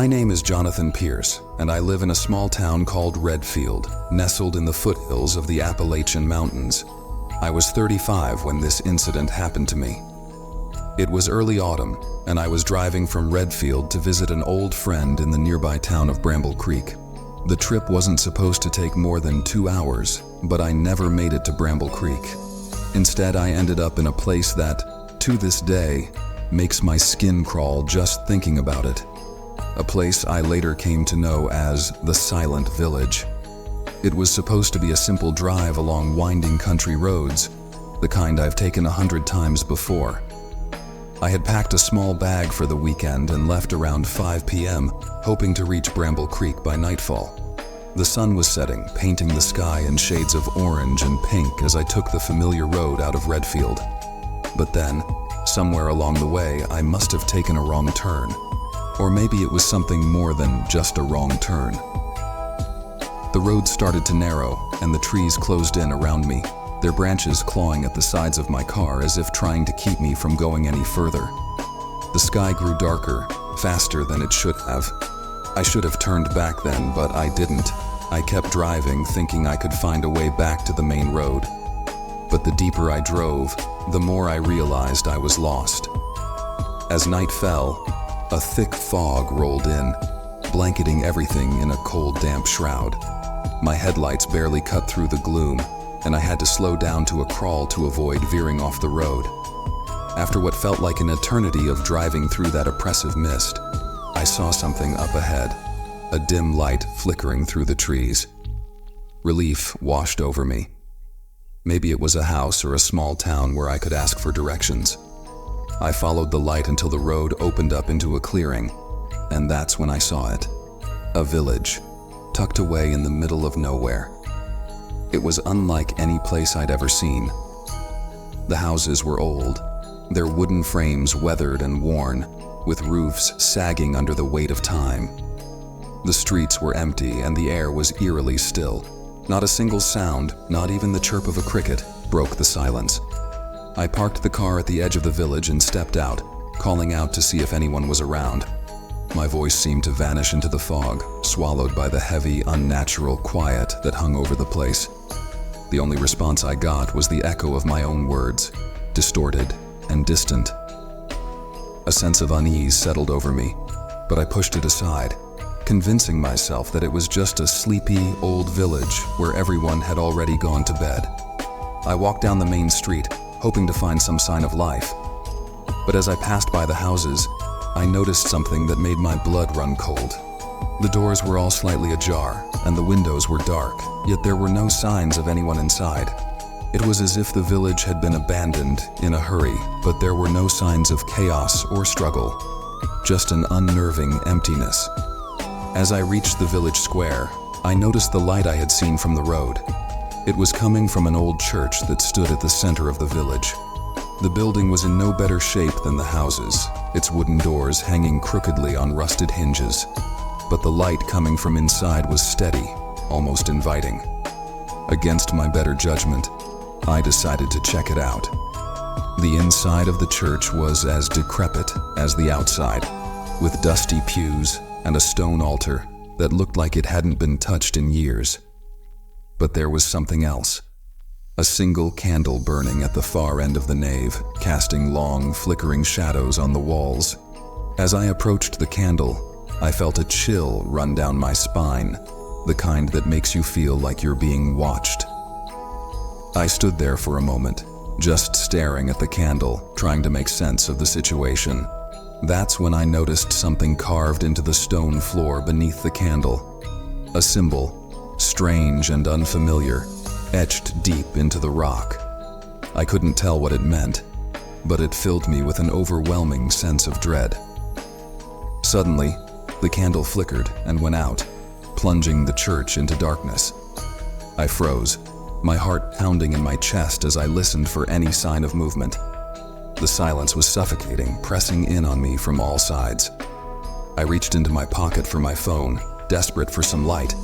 My name is Jonathan Pierce, and I live in a small town called Redfield, nestled in the foothills of the Appalachian Mountains. I was 35 when this incident happened to me. It was early autumn, and I was driving from Redfield to visit an old friend in the nearby town of Bramble Creek. The trip wasn't supposed to take more than 2 hours, but I never made it to Bramble Creek. Instead, I ended up in a place that, to this day, makes my skin crawl just thinking about it. A place I later came to know as the Silent Village. It was supposed to be a simple drive along winding country roads, the kind I've taken 100 times before. I had packed a small bag for the weekend and left around 5 p.m., hoping to reach Bramble Creek by nightfall. The sun was setting, painting the sky in shades of orange and pink as I took the familiar road out of Redfield. But then, somewhere along the way, I must have taken a wrong turn. Or maybe it was something more than just a wrong turn. The road started to narrow, and the trees closed in around me, their branches clawing at the sides of my car as if trying to keep me from going any further. The sky grew darker, faster than it should have. I should have turned back then, but I didn't. I kept driving, thinking I could find a way back to the main road. But the deeper I drove, the more I realized I was lost. As night fell, a thick fog rolled in, blanketing everything in a cold, damp shroud. My headlights barely cut through the gloom, and I had to slow down to a crawl to avoid veering off the road. After what felt like an eternity of driving through that oppressive mist, I saw something up ahead, a dim light flickering through the trees. Relief washed over me. Maybe it was a house or a small town where I could ask for directions. I followed the light until the road opened up into a clearing, and that's when I saw it. A village, tucked away in the middle of nowhere. It was unlike any place I'd ever seen. The houses were old, their wooden frames weathered and worn, with roofs sagging under the weight of time. The streets were empty and the air was eerily still. Not a single sound, not even the chirp of a cricket, broke the silence. I parked the car at the edge of the village and stepped out, calling out to see if anyone was around. My voice seemed to vanish into the fog, swallowed by the heavy, unnatural quiet that hung over the place. The only response I got was the echo of my own words, distorted and distant. A sense of unease settled over me, but I pushed it aside, convincing myself that it was just a sleepy, old village where everyone had already gone to bed. I walked down the main street, hoping to find some sign of life. But as I passed by the houses, I noticed something that made my blood run cold. The doors were all slightly ajar, and the windows were dark, yet there were no signs of anyone inside. It was as if the village had been abandoned in a hurry, but there were no signs of chaos or struggle, just an unnerving emptiness. As I reached the village square, I noticed the light I had seen from the road. It was coming from an old church that stood at the center of the village. The building was in no better shape than the houses, its wooden doors hanging crookedly on rusted hinges. But the light coming from inside was steady, almost inviting. Against my better judgment, I decided to check it out. The inside of the church was as decrepit as the outside, with dusty pews and a stone altar that looked like it hadn't been touched in years. But there was something else. A single candle burning at the far end of the nave, casting long, flickering shadows on the walls. As I approached the candle, I felt a chill run down my spine, the kind that makes you feel like you're being watched. I stood there for a moment, just staring at the candle, trying to make sense of the situation. That's when I noticed something carved into the stone floor beneath the candle. A symbol, strange and unfamiliar, etched deep into the rock. I couldn't tell what it meant, but it filled me with an overwhelming sense of dread. Suddenly, the candle flickered and went out, plunging the church into darkness. I froze, my heart pounding in my chest as I listened for any sign of movement. The silence was suffocating, pressing in on me from all sides. I reached into my pocket for my phone, desperate for some light,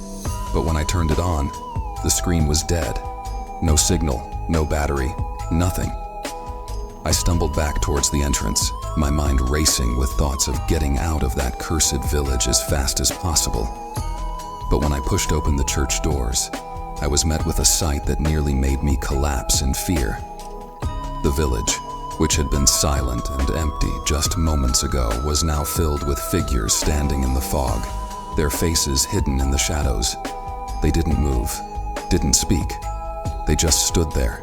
but when I turned it on, the screen was dead. No signal, no battery, nothing. I stumbled back towards the entrance, my mind racing with thoughts of getting out of that cursed village as fast as possible. But when I pushed open the church doors, I was met with a sight that nearly made me collapse in fear. The village, which had been silent and empty just moments ago, was now filled with figures standing in the fog, their faces hidden in the shadows. They didn't move, didn't speak. They just stood there,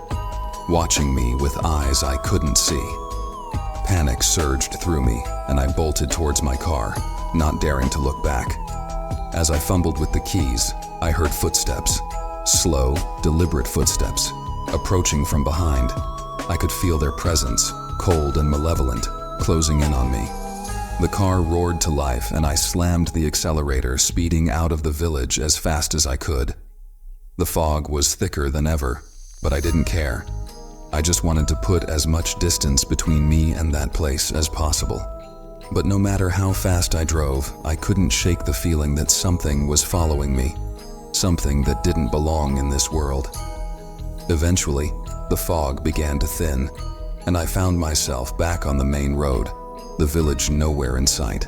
watching me with eyes I couldn't see. Panic surged through me, and I bolted towards my car, not daring to look back. As I fumbled with the keys, I heard footsteps, slow, deliberate footsteps, approaching from behind. I could feel their presence, cold and malevolent, closing in on me. The car roared to life, and I slammed the accelerator, speeding out of the village as fast as I could. The fog was thicker than ever, but I didn't care. I just wanted to put as much distance between me and that place as possible. But no matter how fast I drove, I couldn't shake the feeling that something was following me, something that didn't belong in this world. Eventually, the fog began to thin, and I found myself back on the main road, the village nowhere in sight.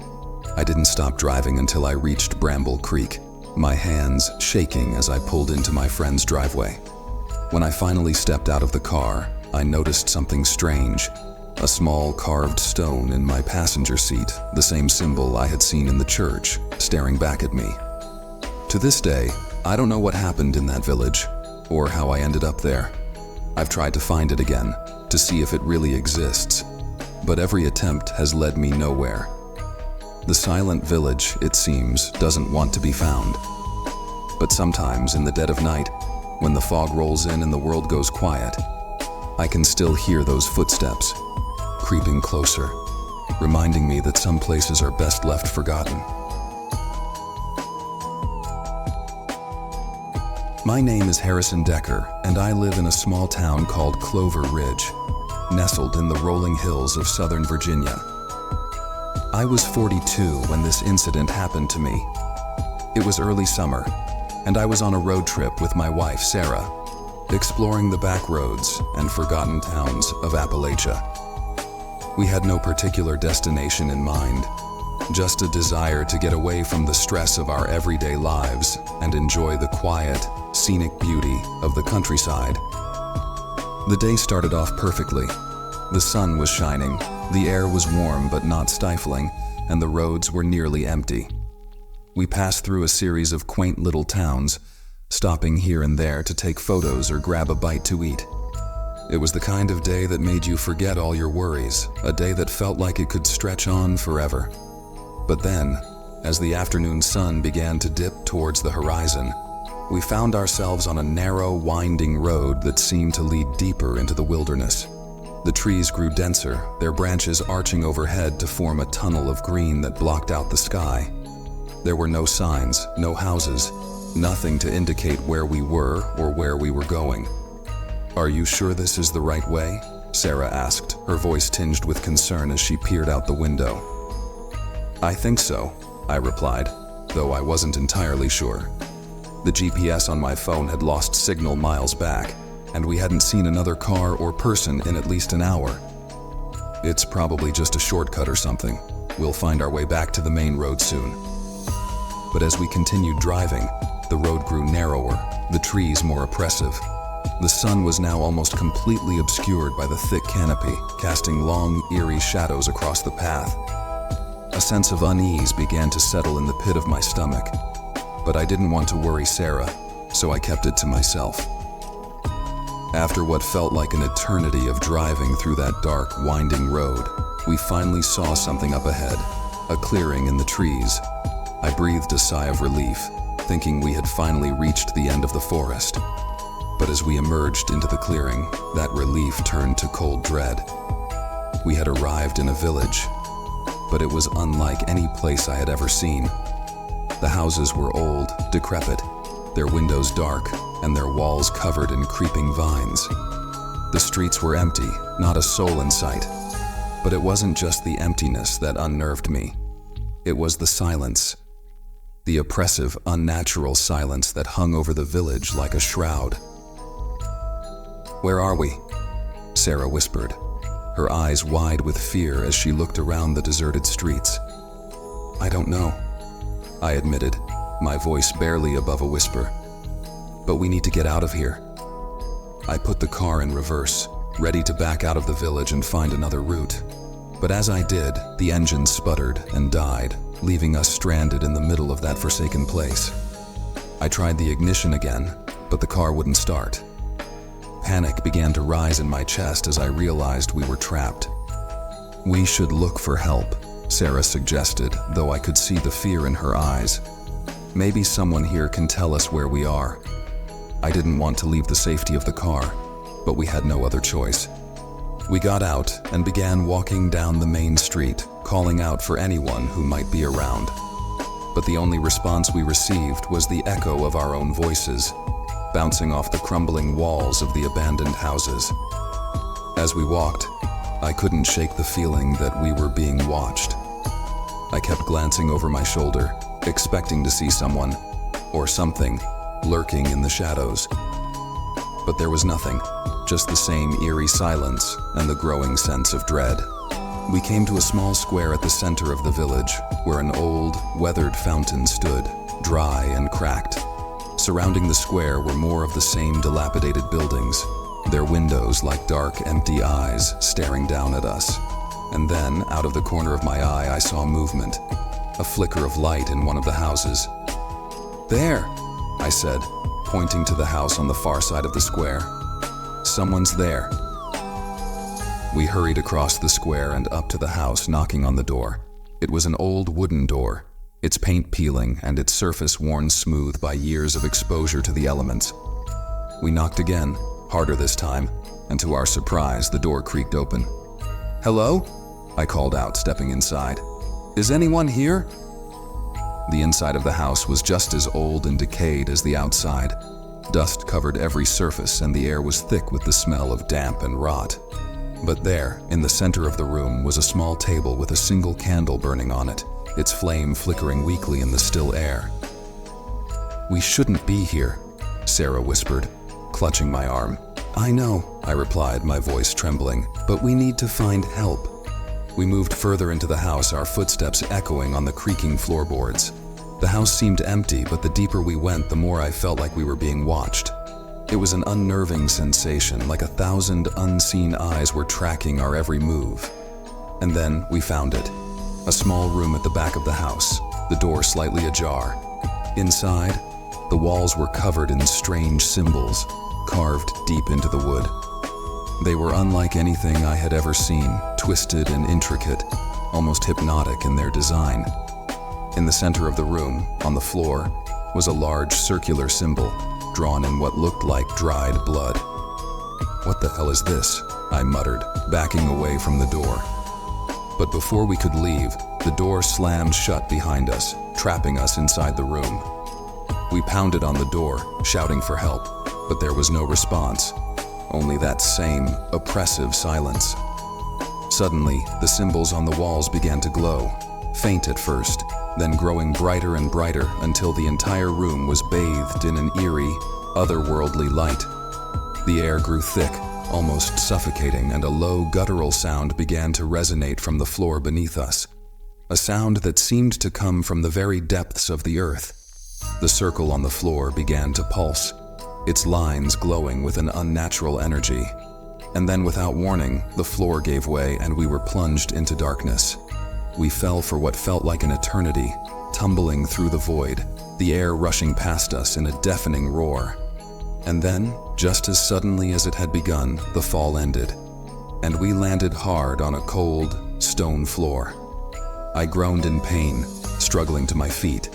I didn't stop driving until I reached Bramble Creek, my hands shaking as I pulled into my friend's driveway. When I finally stepped out of the car, I noticed something strange, a small carved stone in my passenger seat, the same symbol I had seen in the church, staring back at me. To this day, I don't know what happened in that village, or how I ended up there. I've tried to find it again, to see if it really exists, but every attempt has led me nowhere. The silent village, it seems, doesn't want to be found. But sometimes in the dead of night, when the fog rolls in and the world goes quiet, I can still hear those footsteps, creeping closer, reminding me that some places are best left forgotten. My name is Harrison Decker, and I live in a small town called Clover Ridge, nestled in the rolling hills of Southern Virginia. I was 42 when this incident happened to me. It was early summer, and I was on a road trip with my wife, Sarah, exploring the back roads and forgotten towns of Appalachia. We had no particular destination in mind, just a desire to get away from the stress of our everyday lives and enjoy the quiet, scenic beauty of the countryside. The day started off perfectly. The sun was shining, the air was warm but not stifling, and the roads were nearly empty. We passed through a series of quaint little towns, stopping here and there to take photos or grab a bite to eat. It was the kind of day that made you forget all your worries, a day that felt like it could stretch on forever. But then, as the afternoon sun began to dip towards the horizon, we found ourselves on a narrow, winding road that seemed to lead deeper into the wilderness. The trees grew denser, their branches arching overhead to form a tunnel of green that blocked out the sky. There were no signs, no houses, nothing to indicate where we were or where we were going. "Are you sure this is the right way?" Sarah asked, her voice tinged with concern as she peered out the window. "I think so," I replied, though I wasn't entirely sure. The GPS on my phone had lost signal miles back, and we hadn't seen another car or person in at least an hour. "It's probably just a shortcut or something. We'll find our way back to the main road soon." But as we continued driving, the road grew narrower, the trees more oppressive. The sun was now almost completely obscured by the thick canopy, casting long, eerie shadows across the path. A sense of unease began to settle in the pit of my stomach, but I didn't want to worry Sarah, so I kept it to myself. After what felt like an eternity of driving through that dark, winding road, we finally saw something up ahead, a clearing in the trees. I breathed a sigh of relief, thinking we had finally reached the end of the forest. But as we emerged into the clearing, that relief turned to cold dread. We had arrived in a village, but it was unlike any place I had ever seen. The houses were old, decrepit, their windows dark, and their walls covered in creeping vines. The streets were empty, not a soul in sight. But it wasn't just the emptiness that unnerved me. It was the silence. The oppressive, unnatural silence that hung over the village like a shroud. "Where are we?" Sarah whispered. her eyes wide with fear as she looked around the deserted streets. "I don't know," I admitted, my voice barely above a whisper. "But we need to get out of here." I put the car in reverse, ready to back out of the village and find another route. But as I did, the engine sputtered and died, leaving us stranded in the middle of that forsaken place. I tried the ignition again, but the car wouldn't start. Panic began to rise in my chest as I realized we were trapped. "We should look for help," Sarah suggested, though I could see the fear in her eyes. "Maybe someone here can tell us where we are." I didn't want to leave the safety of the car, but we had no other choice. We got out and began walking down the main street, calling out for anyone who might be around. But the only response we received was the echo of our own voices, bouncing off the crumbling walls of the abandoned houses. As we walked, I couldn't shake the feeling that we were being watched. I kept glancing over my shoulder, expecting to see someone, or something, lurking in the shadows. But there was nothing, just the same eerie silence and the growing sense of dread. We came to a small square at the center of the village, where an old, weathered fountain stood, dry and cracked. Surrounding the square were more of the same dilapidated buildings, their windows like dark, empty eyes staring down at us. And then, out of the corner of my eye, I saw movement, a flicker of light in one of the houses. "There," I said, pointing to the house on the far side of the square. "Someone's there." We hurried across the square and up to the house, knocking on the door. It was an old wooden door, its paint peeling and its surface worn smooth by years of exposure to the elements. We knocked again, harder this time, and to our surprise, the door creaked open. "Hello?" I called out, stepping inside. "Is anyone here?" The inside of the house was just as old and decayed as the outside. Dust covered every surface and the air was thick with the smell of damp and rot. But there, in the center of the room, was a small table with a single candle burning on it, its flame flickering weakly in the still air. "We shouldn't be here," Sarah whispered, clutching my arm. "I know," I replied, my voice trembling, "but we need to find help." We moved further into the house, our footsteps echoing on the creaking floorboards. The house seemed empty, but the deeper we went, the more I felt like we were being watched. It was an unnerving sensation, like 1,000 unseen eyes were tracking our every move. And then we found it. A small room at the back of the house, the door slightly ajar. Inside, the walls were covered in strange symbols, carved deep into the wood. They were unlike anything I had ever seen, twisted and intricate, almost hypnotic in their design. In the center of the room, on the floor, was a large circular symbol, drawn in what looked like dried blood. "What the hell is this?" I muttered, backing away from the door. But before we could leave, the door slammed shut behind us, trapping us inside the room. We pounded on the door, shouting for help, but there was no response. Only that same, oppressive silence. Suddenly, the symbols on the walls began to glow, faint at first, then growing brighter and brighter until the entire room was bathed in an eerie, otherworldly light. The air grew thick, almost suffocating, and a low, guttural sound began to resonate from the floor beneath us. A sound that seemed to come from the very depths of the earth. The circle on the floor began to pulse, its lines glowing with an unnatural energy. And then, without warning, the floor gave way and we were plunged into darkness. We fell for what felt like an eternity, tumbling through the void, the air rushing past us in a deafening roar. And then, just as suddenly as it had begun, the fall ended, and we landed hard on a cold, stone floor. I groaned in pain, struggling to my feet.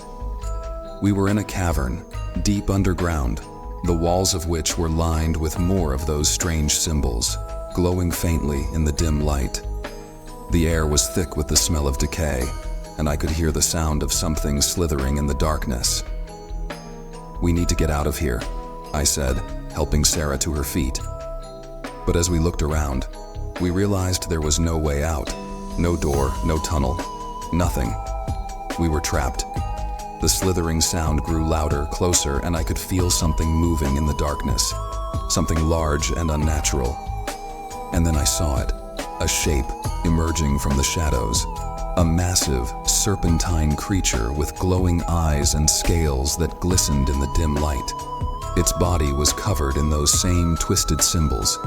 We were in a cavern, deep underground, the walls of which were lined with more of those strange symbols, glowing faintly in the dim light. The air was thick with the smell of decay, and I could hear the sound of something slithering in the darkness. "We need to get out of here," I said, helping Sarah to her feet. But as we looked around, we realized there was no way out, no door, no tunnel, nothing. We were trapped. The slithering sound grew louder, closer, and I could feel something moving in the darkness, something large and unnatural. And then I saw it, a shape emerging from the shadows. A massive, serpentine creature with glowing eyes and scales that glistened in the dim light. Its body was covered in those same twisted symbols,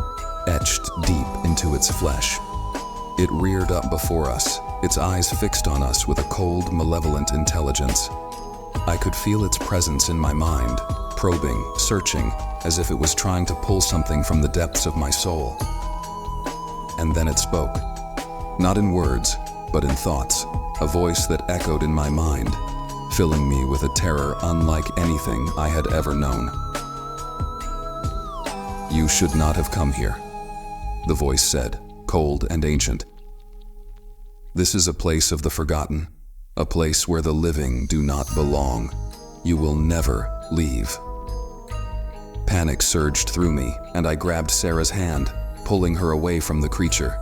etched deep into its flesh. It reared up before us, its eyes fixed on us with a cold, malevolent intelligence. I could feel its presence in my mind, probing, searching, as if it was trying to pull something from the depths of my soul. And then it spoke. Not in words, but in thoughts, a voice that echoed in my mind, filling me with a terror unlike anything I had ever known. "You should not have come here," the voice said, cold and ancient. "This is a place of the forgotten, a place where the living do not belong. You will never leave." Panic surged through me, and I grabbed Sarah's hand, pulling her away from the creature.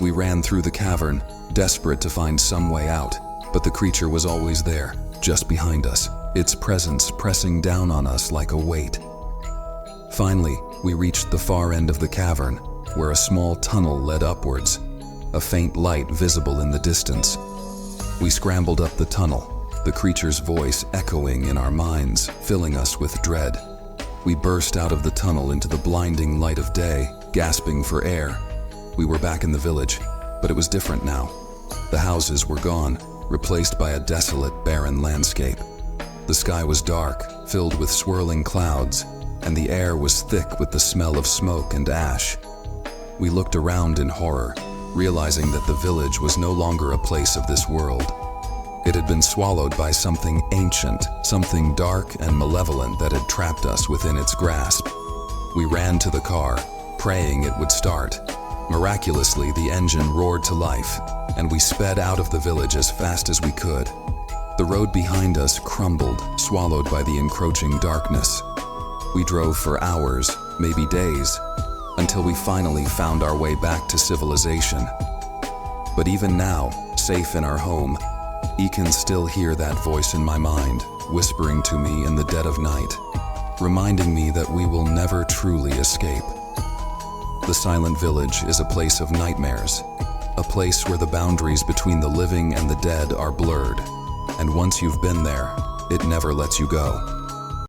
We ran through the cavern, desperate to find some way out, but the creature was always there, just behind us, its presence pressing down on us like a weight. Finally, we reached the far end of the cavern, where a small tunnel led upwards, a faint light visible in the distance. We scrambled up the tunnel, the creature's voice echoing in our minds, filling us with dread. We burst out of the tunnel into the blinding light of day, gasping for air. We were back in the village, but it was different now. The houses were gone, replaced by a desolate, barren landscape. The sky was dark, filled with swirling clouds, and the air was thick with the smell of smoke and ash. We looked around in horror, realizing that the village was no longer a place of this world. It had been swallowed by something ancient, something dark and malevolent that had trapped us within its grasp. We ran to the car, praying it would start. Miraculously, the engine roared to life, and we sped out of the village as fast as we could. The road behind us crumbled, swallowed by the encroaching darkness. We drove for hours, maybe days, until we finally found our way back to civilization. But even now, safe in our home, I can still hear that voice in my mind, whispering to me in the dead of night, reminding me that we will never truly escape. The silent village is a place of nightmares, a place where the boundaries between the living and the dead are blurred, and once you've been there, it never lets you go.